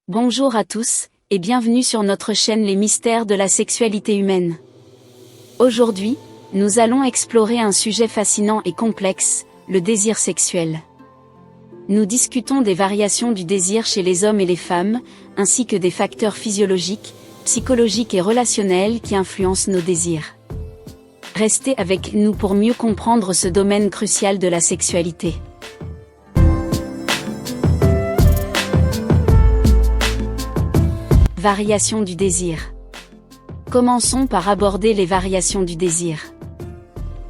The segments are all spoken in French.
Bonjour à tous, et bienvenue sur notre chaîne Les Mystères de la sexualité humaine. Aujourd'hui, nous allons explorer un sujet fascinant et complexe, le désir sexuel. Nous discutons des variations du désir chez les hommes et les femmes, ainsi que des facteurs physiologiques, psychologiques et relationnels qui influencent nos désirs. Restez avec nous pour mieux comprendre ce domaine crucial de la sexualité. Variations du désir. Commençons par aborder les variations du désir.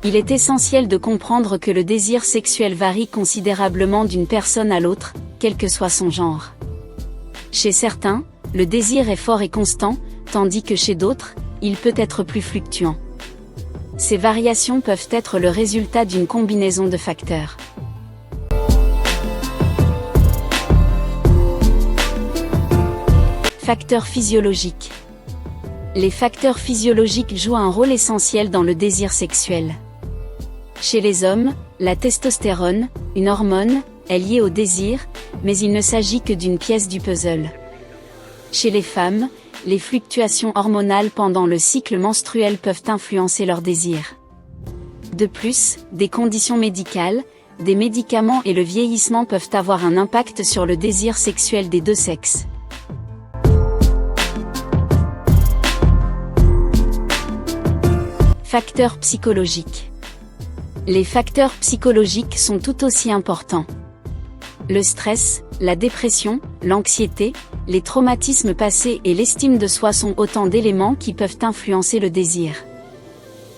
Il est essentiel de comprendre que le désir sexuel varie considérablement d'une personne à l'autre, quel que soit son genre. Chez certains, le désir est fort et constant, tandis que chez d'autres, il peut être plus fluctuant. Ces variations peuvent être le résultat d'une combinaison de facteurs. Facteurs physiologiques. Les facteurs physiologiques jouent un rôle essentiel dans le désir sexuel. Chez les hommes, la testostérone, une hormone, est liée au désir, mais il ne s'agit que d'une pièce du puzzle. Chez les femmes, les fluctuations hormonales pendant le cycle menstruel peuvent influencer leur désir. De plus, des conditions médicales, des médicaments et le vieillissement peuvent avoir un impact sur le désir sexuel des deux sexes. Facteurs psychologiques. Les facteurs psychologiques sont tout aussi importants. Le stress, la dépression, l'anxiété, les traumatismes passés et l'estime de soi sont autant d'éléments qui peuvent influencer le désir.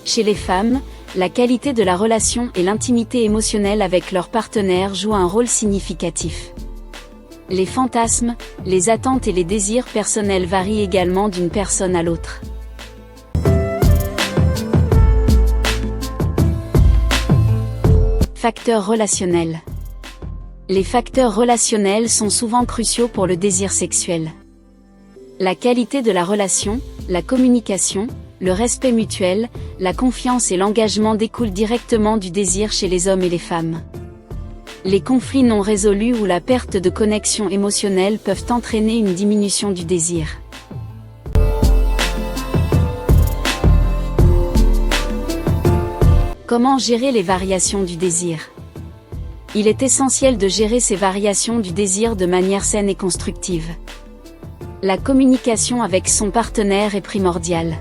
Chez les femmes, la qualité de la relation et l'intimité émotionnelle avec leur partenaire jouent un rôle significatif. Les fantasmes, les attentes et les désirs personnels varient également d'une personne à l'autre. Facteurs relationnels. Les facteurs relationnels sont souvent cruciaux pour le désir sexuel. La qualité de la relation, la communication, le respect mutuel, la confiance et l'engagement découlent directement du désir chez les hommes et les femmes. Les conflits non résolus ou la perte de connexion émotionnelle peuvent entraîner une diminution du désir. Comment gérer les variations du désir? Il est essentiel de gérer ces variations du désir de manière saine et constructive. La communication avec son partenaire est primordiale.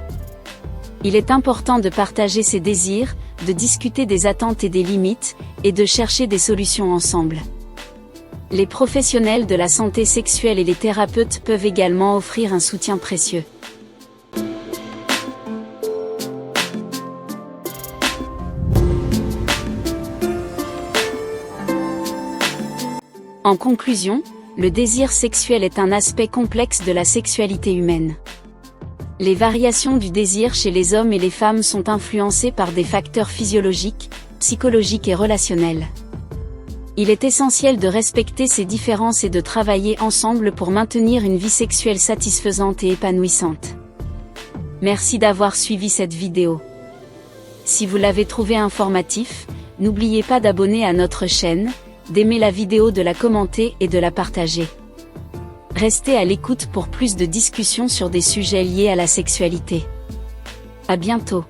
Il est important de partager ses désirs, de discuter des attentes et des limites, et de chercher des solutions ensemble. Les professionnels de la santé sexuelle et les thérapeutes peuvent également offrir un soutien précieux. En conclusion, le désir sexuel est un aspect complexe de la sexualité humaine. Les variations du désir chez les hommes et les femmes sont influencées par des facteurs physiologiques, psychologiques et relationnels. Il est essentiel de respecter ces différences et de travailler ensemble pour maintenir une vie sexuelle satisfaisante et épanouissante. Merci d'avoir suivi cette vidéo. Si vous l'avez trouvé informatif, n'oubliez pas d'abonner à notre chaîne, d'aimer la vidéo, de la commenter et de la partager. Restez à l'écoute pour plus de discussions sur des sujets liés à la sexualité. À bientôt.